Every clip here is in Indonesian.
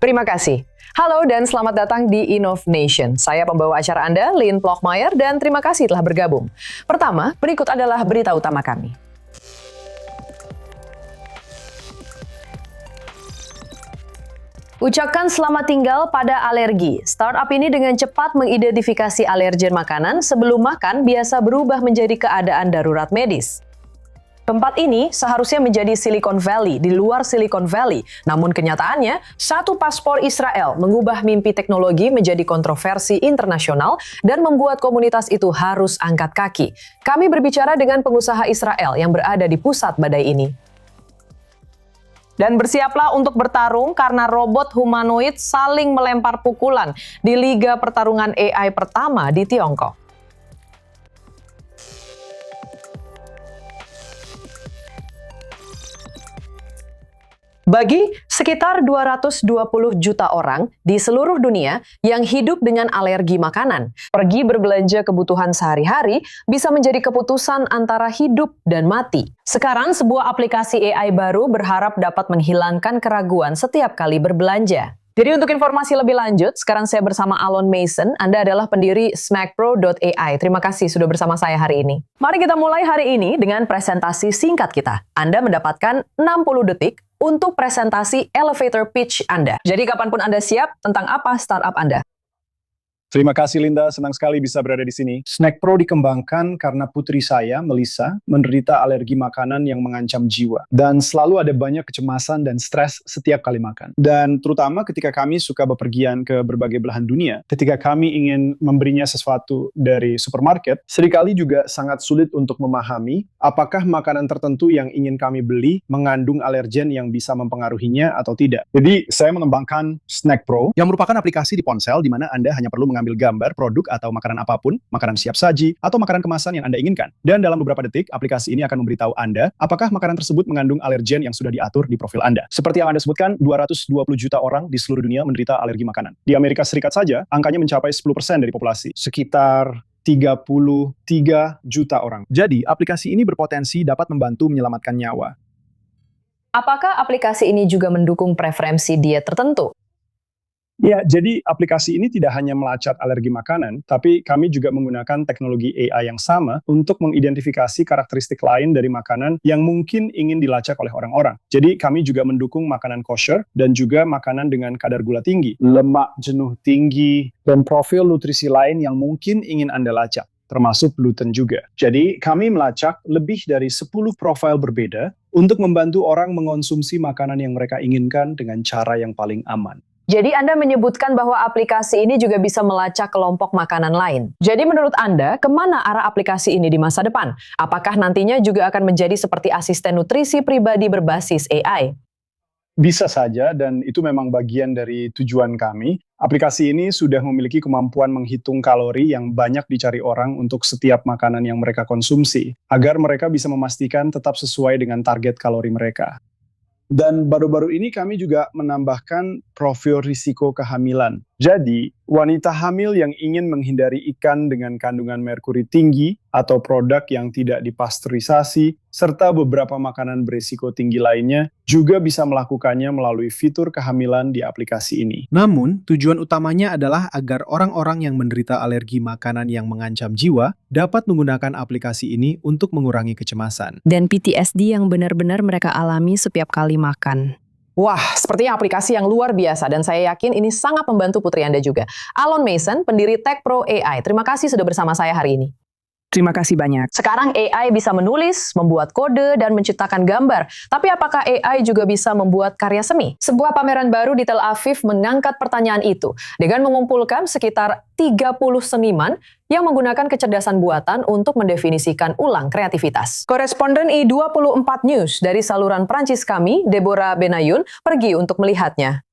Terima kasih. Halo dan selamat datang di Innovation. Saya pembawa acara Anda, Lynn Plockmeyer, dan terima kasih telah bergabung. Pertama, berikut adalah berita utama kami. Ucapkan selamat tinggal pada alergi. Startup ini dengan cepat mengidentifikasi alergen makanan sebelum makan biasa berubah menjadi keadaan darurat medis. Tempat ini seharusnya menjadi Silicon Valley di luar Silicon Valley. Namun kenyataannya, satu paspor Israel mengubah mimpi teknologi menjadi kontroversi internasional dan membuat komunitas itu harus angkat kaki. Kami berbicara dengan pengusaha Israel yang berada di pusat badai ini. Dan bersiaplah untuk bertarung karena robot humanoid saling melempar pukulan di Liga Pertarungan AI pertama di Tiongkok. Bagi sekitar 220 juta orang di seluruh dunia yang hidup dengan alergi makanan, pergi berbelanja kebutuhan sehari-hari bisa menjadi keputusan antara hidup dan mati. Sekarang sebuah aplikasi AI baru berharap dapat menghilangkan keraguan setiap kali berbelanja. Jadi untuk informasi lebih lanjut, sekarang saya bersama Alon Mason. Anda adalah pendiri SmackPro.ai. Terima kasih sudah bersama saya hari ini. Mari kita mulai hari ini dengan presentasi singkat kita. Anda mendapatkan 60 detik untuk presentasi elevator pitch Anda. Jadi kapanpun Anda siap, tentang apa startup Anda? Terima kasih Linda, senang sekali bisa berada di sini. Snack Pro dikembangkan karena putri saya, Melissa, menderita alergi makanan yang mengancam jiwa. Dan selalu ada banyak kecemasan dan stres setiap kali makan. Dan terutama ketika kami suka bepergian ke berbagai belahan dunia, ketika kami ingin memberinya sesuatu dari supermarket, seringkali juga sangat sulit untuk memahami apakah makanan tertentu yang ingin kami beli mengandung alergen yang bisa mempengaruhinya atau tidak. Jadi saya mengembangkan Snack Pro yang merupakan aplikasi di ponsel di mana Anda hanya perlu mengambil gambar produk atau makanan apapun, makanan siap saji, atau makanan kemasan yang Anda inginkan. Dan dalam beberapa detik, aplikasi ini akan memberitahu Anda apakah makanan tersebut mengandung alergen yang sudah diatur di profil Anda. Seperti yang Anda sebutkan, 220 juta orang di seluruh dunia menderita alergi makanan. Di Amerika Serikat saja, angkanya mencapai 10% dari populasi. Sekitar 33 juta orang. Jadi, aplikasi ini berpotensi dapat membantu menyelamatkan nyawa. Apakah aplikasi ini juga mendukung preferensi diet tertentu? Ya, jadi aplikasi ini tidak hanya melacak alergi makanan, tapi kami juga menggunakan teknologi AI yang sama untuk mengidentifikasi karakteristik lain dari makanan yang mungkin ingin dilacak oleh orang-orang. Jadi kami juga mendukung makanan kosher dan juga makanan dengan kadar gula tinggi, lemak jenuh tinggi, dan profil nutrisi lain yang mungkin ingin Anda lacak, termasuk gluten juga. Jadi kami melacak lebih dari 10 profil berbeda untuk membantu orang mengonsumsi makanan yang mereka inginkan dengan cara yang paling aman. Jadi Anda menyebutkan bahwa aplikasi ini juga bisa melacak kelompok makanan lain. Jadi menurut Anda, kemana arah aplikasi ini di masa depan? Apakah nantinya juga akan menjadi seperti asisten nutrisi pribadi berbasis AI? Bisa saja, dan itu memang bagian dari tujuan kami. Aplikasi ini sudah memiliki kemampuan menghitung kalori yang banyak dicari orang untuk setiap makanan yang mereka konsumsi, agar mereka bisa memastikan tetap sesuai dengan target kalori mereka. Dan baru-baru ini kami juga menambahkan profil risiko kehamilan. Jadi, wanita hamil yang ingin menghindari ikan dengan kandungan merkuri tinggi atau produk yang tidak dipasteurisasi, serta beberapa makanan berisiko tinggi lainnya, juga bisa melakukannya melalui fitur kehamilan di aplikasi ini. Namun, tujuan utamanya adalah agar orang-orang yang menderita alergi makanan yang mengancam jiwa dapat menggunakan aplikasi ini untuk mengurangi kecemasan. Dan PTSD yang benar-benar mereka alami setiap kali makan. Wah, sepertinya aplikasi yang luar biasa dan saya yakin ini sangat membantu putri Anda juga. Alon Mason, pendiri TechPro.ai. Terima kasih sudah bersama saya hari ini. Terima kasih banyak. Sekarang AI bisa menulis, membuat kode, dan menciptakan gambar. Tapi apakah AI juga bisa membuat karya seni? Sebuah pameran baru di Tel Aviv mengangkat pertanyaan itu dengan mengumpulkan sekitar 30 seniman yang menggunakan kecerdasan buatan untuk mendefinisikan ulang kreativitas. Koresponden I24 News dari saluran Prancis kami, Deborah Benayoun, pergi untuk melihatnya.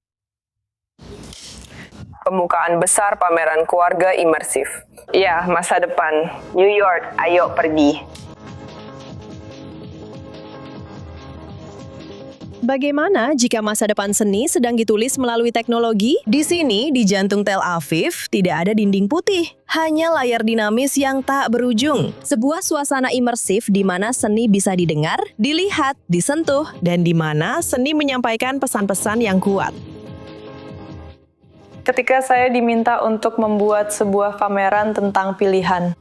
Pembukaan besar pameran keluarga imersif. Ya, masa depan. New York, ayo pergi. Bagaimana jika masa depan seni sedang ditulis melalui teknologi? Di sini, di jantung Tel Aviv, tidak ada dinding putih, hanya layar dinamis yang tak berujung. Sebuah suasana imersif di mana seni bisa didengar, dilihat, disentuh, dan di mana seni menyampaikan pesan-pesan yang kuat. Ketika saya diminta untuk membuat sebuah pameran tentang pilihan.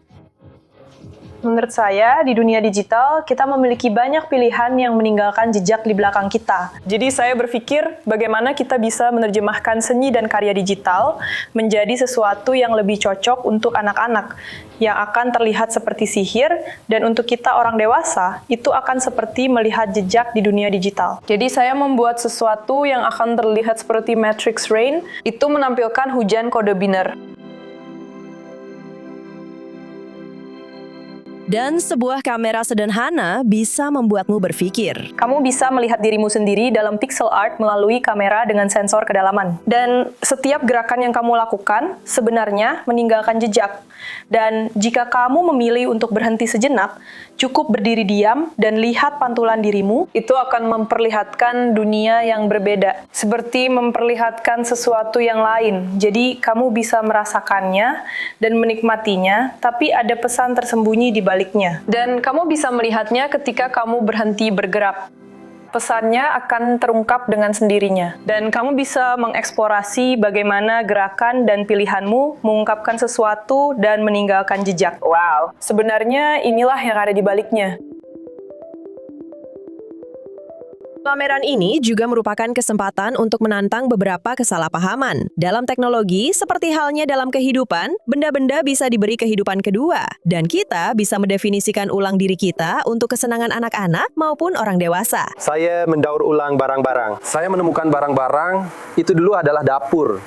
Menurut saya, di dunia digital, kita memiliki banyak pilihan yang meninggalkan jejak di belakang kita. Jadi saya berpikir bagaimana kita bisa menerjemahkan seni dan karya digital menjadi sesuatu yang lebih cocok untuk anak-anak, yang akan terlihat seperti sihir, dan untuk kita orang dewasa, itu akan seperti melihat jejak di dunia digital. Jadi saya membuat sesuatu yang akan terlihat seperti Matrix Rain, itu menampilkan hujan kode biner. Dan sebuah kamera sederhana bisa membuatmu berpikir. Kamu bisa melihat dirimu sendiri dalam pixel art melalui kamera dengan sensor kedalaman. Dan setiap gerakan yang kamu lakukan sebenarnya meninggalkan jejak. Dan jika kamu memilih untuk berhenti sejenak, cukup berdiri diam dan lihat pantulan dirimu, itu akan memperlihatkan dunia yang berbeda. Seperti memperlihatkan sesuatu yang lain. Jadi kamu bisa merasakannya dan menikmatinya, tapi ada pesan tersembunyi di baliknya. Dan kamu bisa melihatnya ketika kamu berhenti bergerak. Pesannya akan terungkap dengan sendirinya. Dan kamu bisa mengeksplorasi bagaimana gerakan dan pilihanmu mengungkapkan sesuatu dan meninggalkan jejak. Wow, sebenarnya inilah yang ada di baliknya. Pameran ini juga merupakan kesempatan untuk menantang beberapa kesalahpahaman. Dalam teknologi, seperti halnya dalam kehidupan, benda-benda bisa diberi kehidupan kedua. Dan kita bisa mendefinisikan ulang diri kita untuk kesenangan anak-anak maupun orang dewasa. Saya mendaur ulang barang-barang. Saya menemukan barang-barang, itu dulu adalah dapur.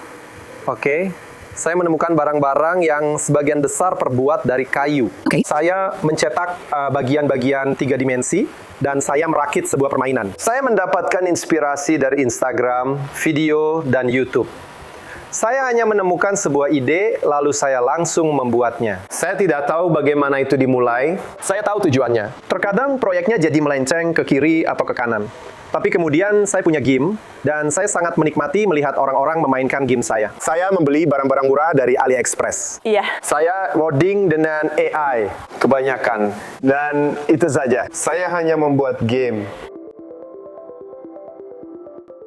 Oke. Saya menemukan barang-barang yang sebagian besar terbuat dari kayu. Saya mencetak bagian-bagian 3 dimensi, dan saya merakit sebuah permainan. Saya mendapatkan inspirasi dari Instagram, video, dan YouTube. Saya hanya menemukan sebuah ide, lalu saya langsung membuatnya. Saya tidak tahu bagaimana itu dimulai. Saya tahu tujuannya. Terkadang proyeknya jadi melenceng ke kiri atau ke kanan. Tapi kemudian saya punya game, dan saya sangat menikmati melihat orang-orang memainkan game saya. Saya membeli barang-barang murah dari AliExpress. Iya. Saya coding dengan AI, kebanyakan. Dan itu saja. Saya hanya membuat game.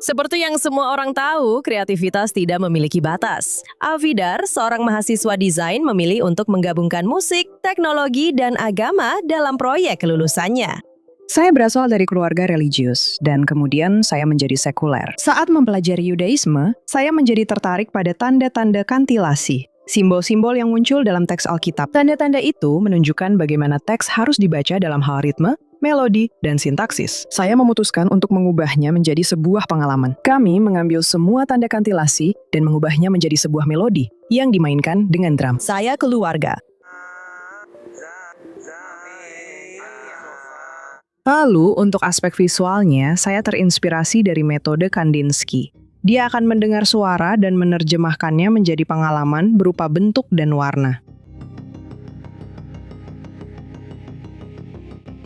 Seperti yang semua orang tahu, kreativitas tidak memiliki batas. Avidar, seorang mahasiswa desain, memilih untuk menggabungkan musik, teknologi, dan agama dalam proyek kelulusannya. Saya berasal dari keluarga religius, dan kemudian saya menjadi sekuler. Saat mempelajari Yudaisme, saya menjadi tertarik pada tanda-tanda kantilasi, simbol-simbol yang muncul dalam teks Alkitab. Tanda-tanda itu menunjukkan bagaimana teks harus dibaca dalam hal ritme, melodi, dan sintaksis. Saya memutuskan untuk mengubahnya menjadi sebuah pengalaman. Kami mengambil semua tanda kantilasi dan mengubahnya menjadi sebuah melodi yang dimainkan dengan drum. Saya keluarga. Lalu, untuk aspek visualnya, saya terinspirasi dari metode Kandinsky. Dia akan mendengar suara dan menerjemahkannya menjadi pengalaman berupa bentuk dan warna.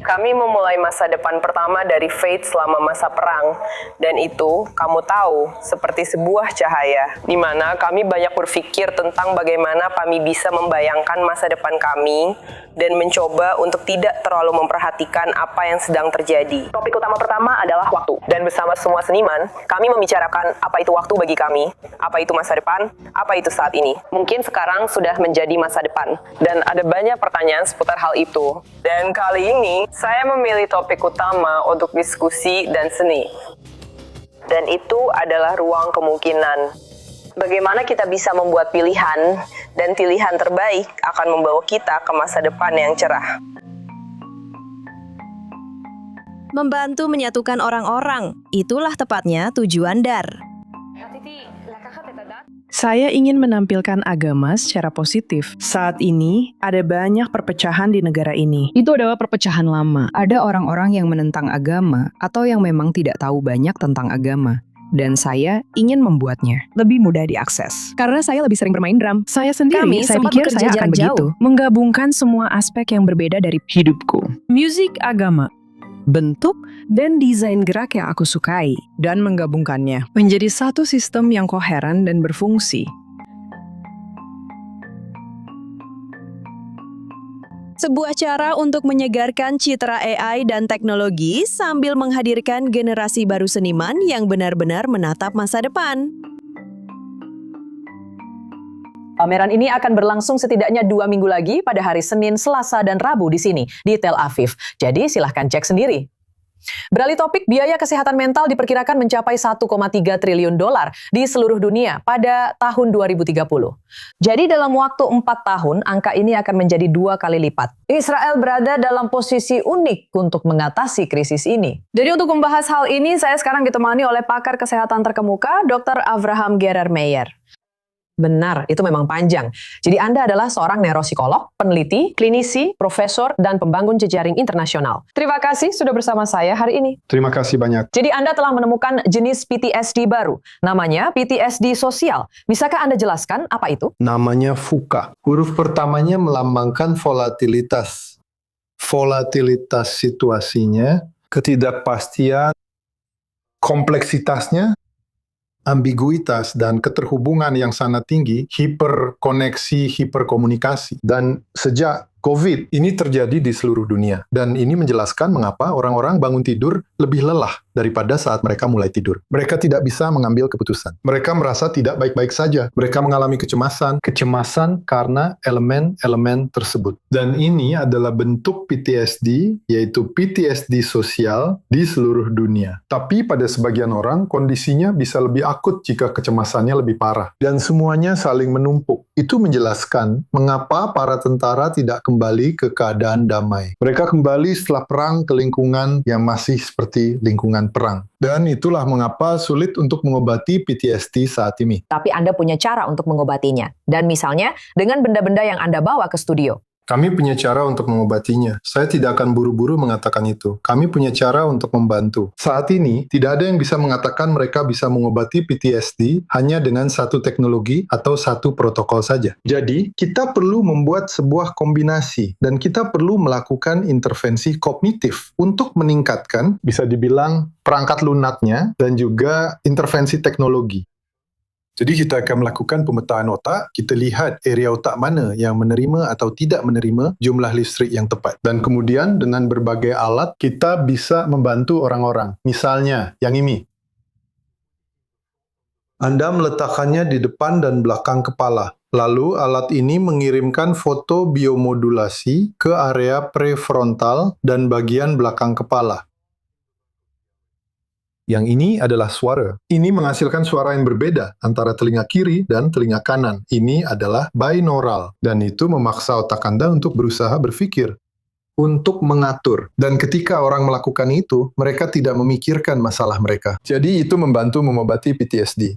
Kami memulai masa depan pertama dari Faith selama masa perang, dan itu, kamu tahu, seperti sebuah cahaya, di mana kami banyak berpikir tentang bagaimana kami bisa membayangkan masa depan kami, dan mencoba untuk tidak terlalu memperhatikan apa yang sedang terjadi. Topik utama pertama adalah waktu, dan bersama semua seniman, kami membicarakan apa itu waktu bagi kami, apa itu masa depan, apa itu saat ini. Mungkin sekarang sudah menjadi masa depan, dan ada banyak pertanyaan seputar hal itu. Dan kali ini, saya memilih topik utama untuk diskusi dan seni. Dan itu adalah ruang kemungkinan. Bagaimana kita bisa membuat pilihan, dan pilihan terbaik akan membawa kita ke masa depan yang cerah. Membantu menyatukan orang-orang, itulah tepatnya tujuan DAR. Saya ingin menampilkan agama secara positif. Saat ini, ada banyak perpecahan di negara ini. Itu adalah perpecahan lama. Ada orang-orang yang menentang agama atau yang memang tidak tahu banyak tentang agama. Dan saya ingin membuatnya lebih mudah diakses. Karena saya lebih sering bermain drum. Saya sendiri, saya pikir saya akan begitu. Menggabungkan semua aspek yang berbeda dari hidupku. Musik, agama, bentuk, dan desain gerak yang aku sukai, dan menggabungkannya menjadi satu sistem yang koheren dan berfungsi. Sebuah cara untuk menyegarkan citra AI dan teknologi sambil menghadirkan generasi baru seniman yang benar-benar menatap masa depan. Pameran ini akan berlangsung setidaknya 2 minggu lagi pada hari Senin, Selasa, dan Rabu di sini, di Tel Aviv. Jadi silahkan cek sendiri. Beralih topik, biaya kesehatan mental diperkirakan mencapai 1,3 triliun dolar di seluruh dunia pada tahun 2030. Jadi dalam waktu 4 tahun, angka ini akan menjadi 2 kali lipat. Israel berada dalam posisi unik untuk mengatasi krisis ini. Jadi untuk membahas hal ini, saya sekarang ditemani oleh pakar kesehatan terkemuka, Dr. Avraham Gerer Meyer. Benar, itu memang panjang. Jadi Anda adalah seorang neuropsikolog, peneliti, klinisi, profesor, dan pembangun jejaring internasional. Terima kasih sudah bersama saya hari ini. Terima kasih banyak. Jadi Anda telah menemukan jenis PTSD baru. Namanya PTSD sosial. Bisakah Anda jelaskan apa itu? Namanya VUCA. Huruf pertamanya melambangkan volatilitas. Volatilitas situasinya, ketidakpastian, kompleksitasnya, ambiguitas dan keterhubungan yang sangat tinggi, hiperkoneksi, hiperkomunikasi. Dan sejak COVID ini terjadi di seluruh dunia. Dan ini menjelaskan mengapa orang-orang bangun tidur lebih lelah daripada saat mereka mulai tidur. Mereka tidak bisa mengambil keputusan. Mereka merasa tidak baik-baik saja. Mereka mengalami kecemasan. Kecemasan karena elemen-elemen tersebut. Dan ini adalah bentuk PTSD, yaitu PTSD sosial di seluruh dunia. Tapi pada sebagian orang, kondisinya bisa lebih akut jika kecemasannya lebih parah. Dan semuanya saling menumpuk. Itu menjelaskan mengapa para tentara tidak kembali ke keadaan damai. Mereka kembali setelah perang ke lingkungan yang masih seperti lingkungan perang. Dan itulah mengapa sulit untuk mengobati PTSD saat ini. Tapi Anda punya cara untuk mengobatinya. Dan misalnya dengan benda-benda yang Anda bawa ke studio. Kami punya cara untuk mengobatinya. Saya tidak akan buru-buru mengatakan itu. Kami punya cara untuk membantu. Saat ini, tidak ada yang bisa mengatakan mereka bisa mengobati PTSD hanya dengan satu teknologi atau satu protokol saja. Jadi, kita perlu membuat sebuah kombinasi dan kita perlu melakukan intervensi kognitif untuk meningkatkan, bisa dibilang, perangkat lunaknya dan juga intervensi teknologi. Jadi kita akan melakukan pemetaan otak, kita lihat area otak mana yang menerima atau tidak menerima jumlah listrik yang tepat. Dan kemudian dengan berbagai alat, kita bisa membantu orang-orang. Misalnya, yang ini. Anda meletakkannya di depan dan belakang kepala. Lalu alat ini mengirimkan foto biomodulasi ke area prefrontal dan bagian belakang kepala. Yang ini adalah suara. Ini menghasilkan suara yang berbeda antara telinga kiri dan telinga kanan. Ini adalah binaural. Dan itu memaksa otak Anda untuk berusaha berpikir, untuk mengatur. Dan ketika orang melakukan itu, mereka tidak memikirkan masalah mereka. Jadi itu membantu mengobati PTSD.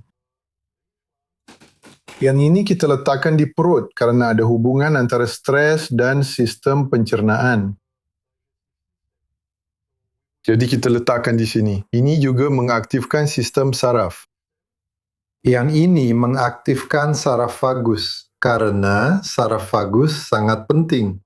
Yang ini kita letakkan di perut karena ada hubungan antara stres dan sistem pencernaan. Jadi kita letakkan di sini. Ini juga mengaktifkan sistem saraf. Yang ini mengaktifkan saraf vagus, karena saraf vagus sangat penting.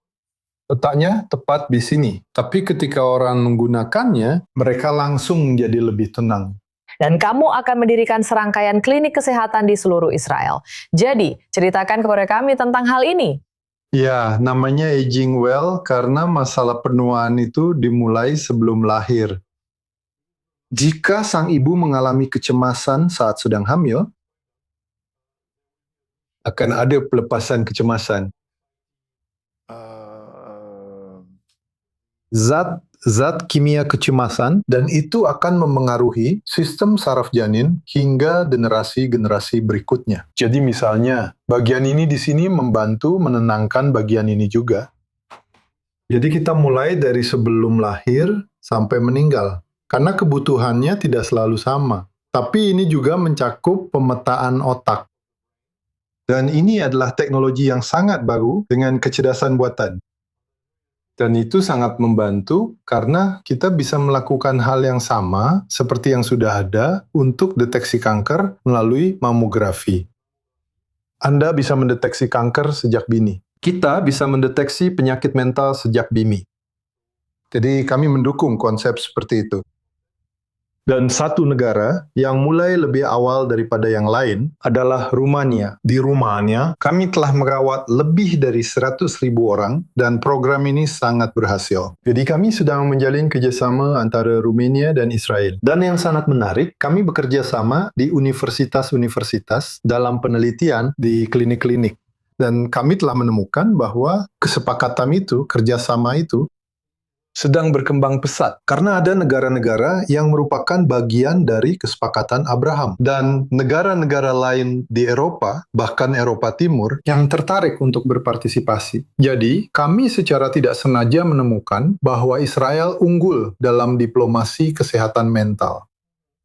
Letaknya tepat di sini. Tapi ketika orang menggunakannya, mereka langsung menjadi lebih tenang. Dan kamu akan mendirikan serangkaian klinik kesehatan di seluruh Israel. Jadi, ceritakan kepada kami tentang hal ini. Ya, namanya aging well karena masalah penuaan itu dimulai sebelum lahir. Jika sang ibu mengalami kecemasan saat sedang hamil, akan ada pelepasan kecemasan. Zat kimia kecemasan, dan itu akan memengaruhi sistem saraf janin hingga generasi-generasi berikutnya. Jadi misalnya, bagian ini di sini membantu menenangkan bagian ini juga. Jadi kita mulai dari sebelum lahir sampai meninggal. Karena kebutuhannya tidak selalu sama. Tapi ini juga mencakup pemetaan otak. Dan ini adalah teknologi yang sangat baru dengan kecerdasan buatan. Dan itu sangat membantu karena kita bisa melakukan hal yang sama seperti yang sudah ada untuk deteksi kanker melalui mamografi. Anda bisa mendeteksi kanker sejak dini. Kita bisa mendeteksi penyakit mental sejak dini. Jadi kami mendukung konsep seperti itu. Dan satu negara yang mulai lebih awal daripada yang lain adalah Rumania. Di Rumania, kami telah merawat lebih dari 100.000 orang dan program ini sangat berhasil. Jadi kami sedang menjalin kerjasama antara Rumania dan Israel. Dan yang sangat menarik, kami bekerja sama di universitas-universitas dalam penelitian di klinik-klinik. Dan kami telah menemukan bahwa kesepakatan itu, kerjasama itu, sedang berkembang pesat. Karena ada negara-negara yang merupakan bagian dari kesepakatan Abraham. Dan negara-negara lain di Eropa, bahkan Eropa Timur, yang tertarik untuk berpartisipasi. Jadi, kami secara tidak sengaja menemukan bahwa Israel unggul dalam diplomasi kesehatan mental.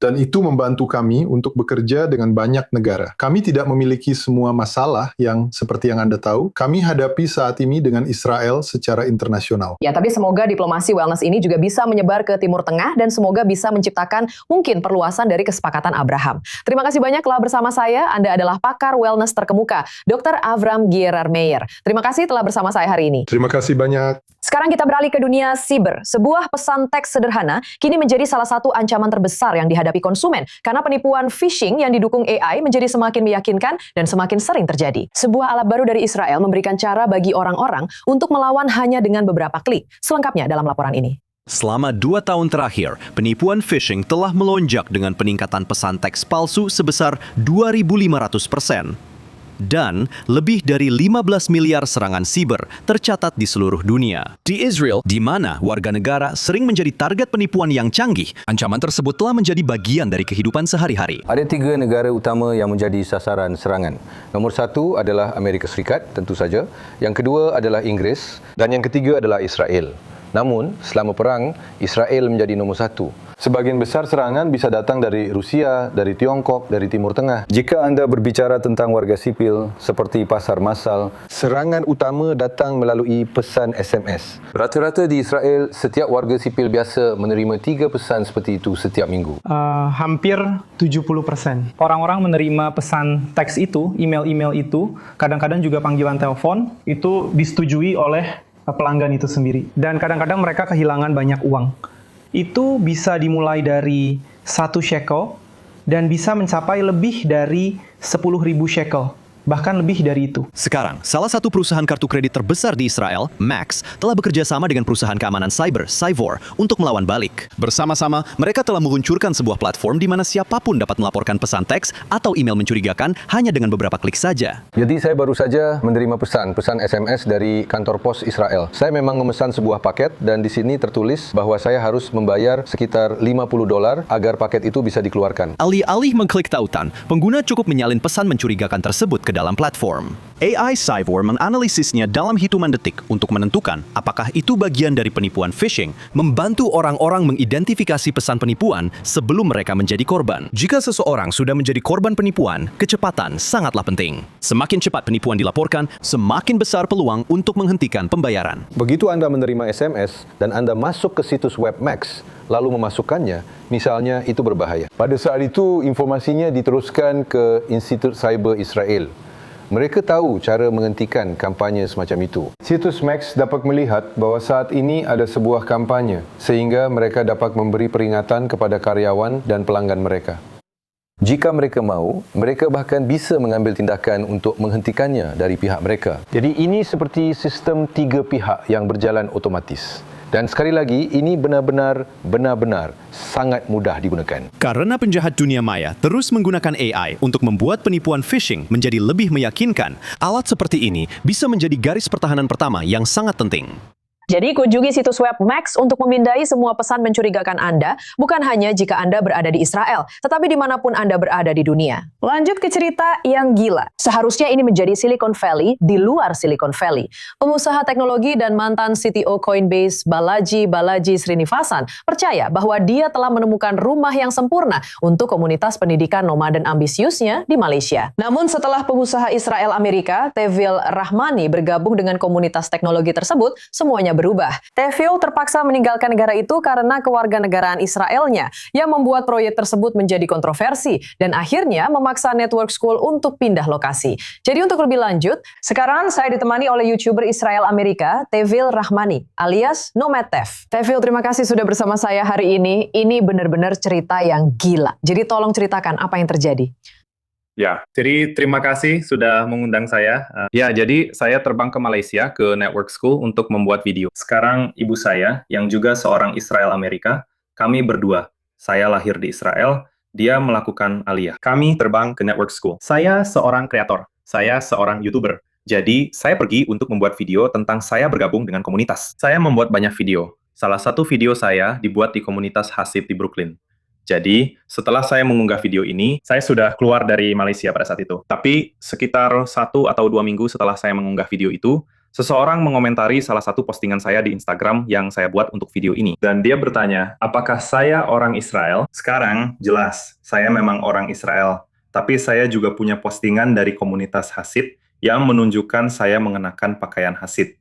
Dan itu membantu kami untuk bekerja dengan banyak negara. Kami tidak memiliki semua masalah yang seperti yang Anda tahu, kami hadapi saat ini dengan Israel secara internasional. Ya, tapi semoga diplomasi wellness ini juga bisa menyebar ke Timur Tengah dan semoga bisa menciptakan mungkin perluasan dari kesepakatan Abraham. Terima kasih banyak telah bersama saya. Anda adalah pakar wellness terkemuka, Dr. Avram Gerer-Meyer. Terima kasih telah bersama saya hari ini. Terima kasih banyak. Sekarang kita beralih ke dunia siber. Sebuah pesan teks sederhana kini menjadi salah satu ancaman terbesar yang dihadapi konsumen karena penipuan phishing yang didukung AI menjadi semakin meyakinkan dan semakin sering terjadi. Sebuah alat baru dari Israel memberikan cara bagi orang-orang untuk melawan hanya dengan beberapa klik. Selengkapnya dalam laporan ini. Selama 2 tahun terakhir, penipuan phishing telah melonjak dengan peningkatan pesan teks palsu sebesar 2.500%. Dan lebih dari 15 miliar serangan siber tercatat di seluruh dunia. Di Israel, di mana warga negara sering menjadi target penipuan yang canggih, ancaman tersebut telah menjadi bagian dari kehidupan sehari-hari. Ada 3 negara utama yang menjadi sasaran serangan. Nomor 1 adalah Amerika Serikat, tentu saja. Yang kedua adalah Inggris. Dan yang ketiga adalah Israel. Namun, selama perang, Israel menjadi nomor 1. Sebagian besar serangan bisa datang dari Rusia, dari Tiongkok, dari Timur Tengah. Jika anda berbicara tentang warga sipil, seperti pasar massal, serangan utama datang melalui pesan SMS. Rata-rata di Israel, setiap warga sipil biasa menerima 3 pesan seperti itu setiap minggu. Hampir 70%. Orang-orang menerima pesan teks itu, email-email itu, kadang-kadang juga panggilan telepon, itu disetujui oleh pelanggan itu sendiri. Dan kadang-kadang mereka kehilangan banyak uang. Itu bisa dimulai dari 1 shekel dan bisa mencapai lebih dari 10.000 shekel. Bahkan lebih dari itu. Sekarang, salah satu perusahaan kartu kredit terbesar di Israel, Max, telah bekerja sama dengan perusahaan keamanan cyber, Cyvor, untuk melawan balik. Bersama-sama, mereka telah meluncurkan sebuah platform di mana siapapun dapat melaporkan pesan teks atau email mencurigakan hanya dengan beberapa klik saja. Jadi saya baru saja menerima pesan SMS dari kantor pos Israel. Saya memang memesan sebuah paket dan di sini tertulis bahwa saya harus membayar sekitar $50 agar paket itu bisa dikeluarkan. Alih-alih mengklik tautan, pengguna cukup menyalin pesan mencurigakan tersebut ke dalam platform. AI Cyvor menganalisisnya dalam hitungan detik untuk menentukan apakah itu bagian dari penipuan phishing, membantu orang-orang mengidentifikasi pesan penipuan sebelum mereka menjadi korban. Jika seseorang sudah menjadi korban penipuan, kecepatan sangatlah penting. Semakin cepat penipuan dilaporkan, semakin besar peluang untuk menghentikan pembayaran. Begitu Anda menerima SMS dan Anda masuk ke situs web Max, lalu memasukkannya, misalnya itu berbahaya. Pada saat itu, informasinya diteruskan ke Institut Cyber Israel. Mereka tahu cara menghentikan kampanye semacam itu. Situs Max dapat melihat bahawa saat ini ada sebuah kampanye, sehingga mereka dapat memberi peringatan kepada karyawan dan pelanggan mereka. Jika mereka mahu, mereka bahkan bisa mengambil tindakan untuk menghentikannya dari pihak mereka. Jadi ini seperti sistem 3 pihak yang berjalan otomatis. Dan sekali lagi, ini benar-benar sangat mudah digunakan. Karena penjahat dunia maya terus menggunakan AI untuk membuat penipuan phishing menjadi lebih meyakinkan, alat seperti ini bisa menjadi garis pertahanan pertama yang sangat penting. Jadi kunjungi situs web Max untuk memindai semua pesan mencurigakan Anda, bukan hanya jika Anda berada di Israel, tetapi dimanapun Anda berada di dunia. Lanjut ke cerita yang gila. Seharusnya ini menjadi Silicon Valley di luar Silicon Valley. Pengusaha teknologi dan mantan CTO Coinbase Balaji Srinivasan percaya bahwa dia telah menemukan rumah yang sempurna untuk komunitas pendidikan nomaden ambisiusnya di Malaysia. Namun setelah pengusaha Israel Amerika, Tevil Rahmani bergabung dengan komunitas teknologi tersebut, semuanya berubah. Tevil terpaksa meninggalkan negara itu karena kewarganegaraan Israelnya yang membuat proyek tersebut menjadi kontroversi dan akhirnya memaksa Network School untuk pindah lokasi. Jadi untuk lebih lanjut, sekarang saya ditemani oleh YouTuber Israel Amerika, Tevil Rahmani alias Nomad Tev. Tevil, terima kasih sudah bersama saya hari ini. Ini benar-benar cerita yang gila. Jadi tolong ceritakan apa yang terjadi. Ya, jadi terima kasih sudah mengundang saya. Jadi saya terbang ke Malaysia, ke Network School untuk membuat video. Sekarang ibu saya, yang juga seorang Israel Amerika, kami berdua. Saya lahir di Israel, dia melakukan aliyah. Kami terbang ke Network School. Saya seorang kreator, saya seorang YouTuber. Jadi, saya pergi untuk membuat video tentang saya bergabung dengan komunitas. Saya membuat banyak video. Salah satu video saya dibuat di komunitas Hasid di Brooklyn. Jadi, setelah saya mengunggah video ini, saya sudah keluar dari Malaysia pada saat itu. Tapi, sekitar 1 atau 2 minggu setelah saya mengunggah video itu, seseorang mengomentari salah satu postingan saya di Instagram yang saya buat untuk video ini. Dan dia bertanya, apakah saya orang Israel? Sekarang, jelas, saya memang orang Israel. Tapi saya juga punya postingan dari komunitas Hasid yang menunjukkan saya mengenakan pakaian Hasid.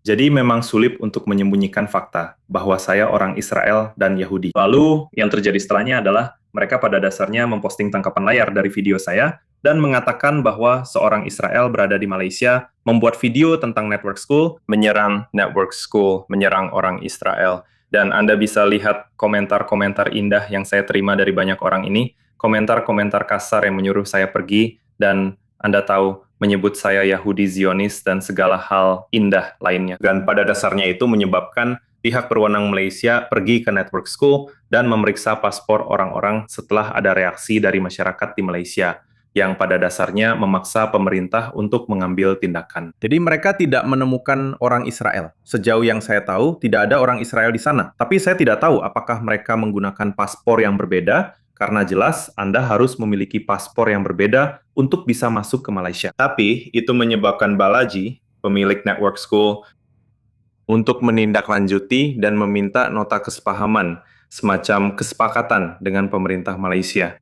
Jadi memang sulit untuk menyembunyikan fakta bahwa saya orang Israel dan Yahudi. Lalu yang terjadi setelahnya adalah mereka pada dasarnya memposting tangkapan layar dari video saya dan mengatakan bahwa seorang Israel berada di Malaysia membuat video tentang Network School, menyerang Network School, menyerang orang Israel. Dan Anda bisa lihat komentar-komentar indah yang saya terima dari banyak orang ini, komentar-komentar kasar yang menyuruh saya pergi, dan Anda tahu, menyebut saya Yahudi Zionis dan segala hal indah lainnya. Dan pada dasarnya itu menyebabkan pihak berwenang Malaysia pergi ke Network School dan memeriksa paspor orang-orang setelah ada reaksi dari masyarakat di Malaysia, yang pada dasarnya memaksa pemerintah untuk mengambil tindakan. Jadi mereka tidak menemukan orang Israel. Sejauh yang saya tahu, tidak ada orang Israel di sana. Tapi saya tidak tahu apakah mereka menggunakan paspor yang berbeda, karena jelas Anda harus memiliki paspor yang berbeda untuk bisa masuk ke Malaysia. Tapi itu menyebabkan Balaji, pemilik Network School, untuk menindaklanjuti dan meminta nota kesepahaman, semacam kesepakatan dengan pemerintah Malaysia.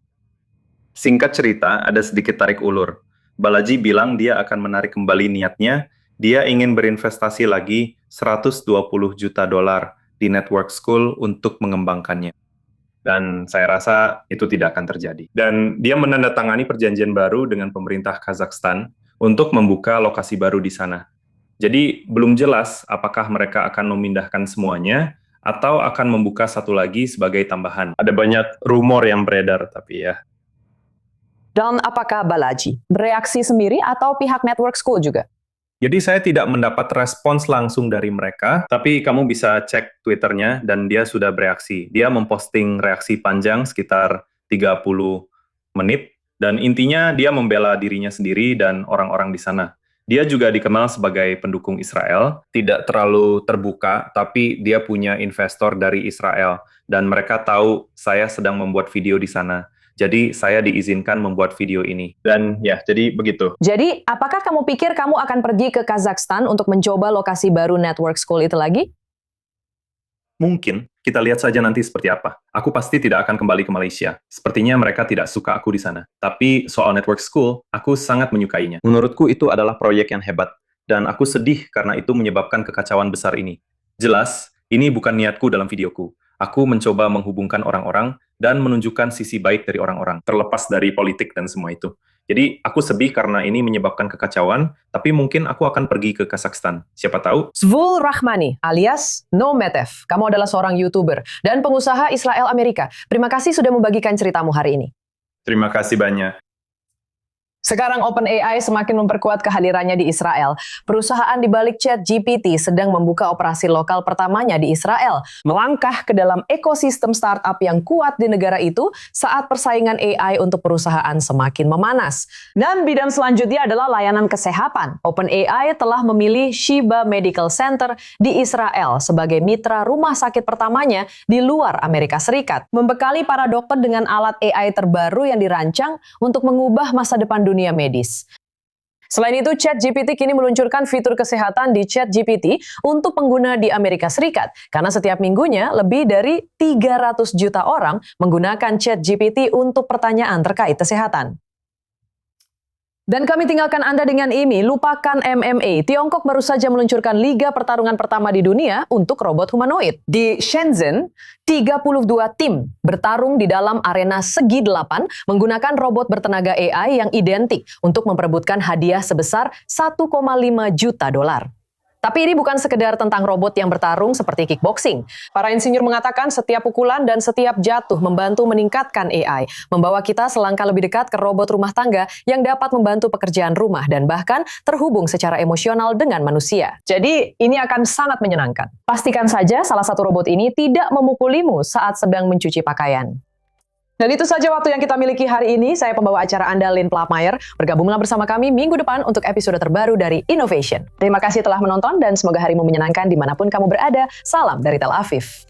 Singkat cerita, ada sedikit tarik ulur. Balaji bilang dia akan menarik kembali niatnya, dia ingin berinvestasi lagi $120 juta di Network School untuk mengembangkannya. Dan saya rasa itu tidak akan terjadi. Dan dia menandatangani perjanjian baru dengan pemerintah Kazakhstan untuk membuka lokasi baru di sana. Jadi belum jelas apakah mereka akan memindahkan semuanya atau akan membuka satu lagi sebagai tambahan. Ada banyak rumor yang beredar tapi ya. Dan apakah Balaji bereaksi sendiri atau pihak Network School juga? Jadi saya tidak mendapat respons langsung dari mereka, tapi kamu bisa cek Twitternya dan dia sudah bereaksi. Dia memposting reaksi panjang sekitar 30 menit, dan intinya dia membela dirinya sendiri dan orang-orang di sana. Dia juga dikenal sebagai pendukung Israel, tidak terlalu terbuka, tapi dia punya investor dari Israel, dan mereka tahu saya sedang membuat video di sana. Jadi saya diizinkan membuat video ini. Dan ya, jadi begitu. Jadi, apakah kamu pikir kamu akan pergi ke Kazakhstan untuk mencoba lokasi baru Network School itu lagi? Mungkin. Kita lihat saja nanti seperti apa. Aku pasti tidak akan kembali ke Malaysia. Sepertinya mereka tidak suka aku di sana. Tapi soal Network School, aku sangat menyukainya. Menurutku itu adalah proyek yang hebat. Dan aku sedih karena itu menyebabkan kekacauan besar ini. Jelas, ini bukan niatku dalam videoku. Aku mencoba menghubungkan orang-orang dan menunjukkan sisi baik dari orang-orang, terlepas dari politik dan semua itu. Jadi, aku sedih karena ini menyebabkan kekacauan, tapi mungkin aku akan pergi ke Kazakhstan. Siapa tahu? Zvul Rahmani alias Nometev. Kamu adalah seorang YouTuber dan pengusaha Israel Amerika. Terima kasih sudah membagikan ceritamu hari ini. Terima kasih banyak. Sekarang OpenAI semakin memperkuat kehadirannya di Israel. Perusahaan di balik ChatGPT sedang membuka operasi lokal pertamanya di Israel, melangkah ke dalam ekosistem startup yang kuat di negara itu saat persaingan AI untuk perusahaan semakin memanas. Dan bidang selanjutnya adalah layanan kesehatan. OpenAI telah memilih Sheba Medical Center di Israel sebagai mitra rumah sakit pertamanya di luar Amerika Serikat, membekali para dokter dengan alat AI terbaru yang dirancang untuk mengubah masa depan dunia medis. Selain itu, ChatGPT kini meluncurkan fitur kesehatan di ChatGPT untuk pengguna di Amerika Serikat, karena setiap minggunya lebih dari 300 juta orang menggunakan ChatGPT untuk pertanyaan terkait kesehatan. Dan kami tinggalkan Anda dengan ini, lupakan MMA. Tiongkok baru saja meluncurkan liga pertarungan pertama di dunia untuk robot humanoid. Di Shenzhen, 32 tim bertarung di dalam arena segi 8 menggunakan robot bertenaga AI yang identik untuk memperebutkan hadiah sebesar $1,5 juta. Tapi ini bukan sekedar tentang robot yang bertarung seperti kickboxing. Para insinyur mengatakan setiap pukulan dan setiap jatuh membantu meningkatkan AI, membawa kita selangkah lebih dekat ke robot rumah tangga yang dapat membantu pekerjaan rumah dan bahkan terhubung secara emosional dengan manusia. Jadi ini akan sangat menyenangkan. Pastikan saja salah satu robot ini tidak memukulimu saat sedang mencuci pakaian. Dan itu saja waktu yang kita miliki hari ini. Saya pembawa acara Anda, Lynn Plapmeyer. Bergabunglah bersama kami minggu depan untuk episode terbaru dari Innovation. Terima kasih telah menonton dan semoga harimu menyenangkan dimanapun kamu berada. Salam dari Tel Aviv.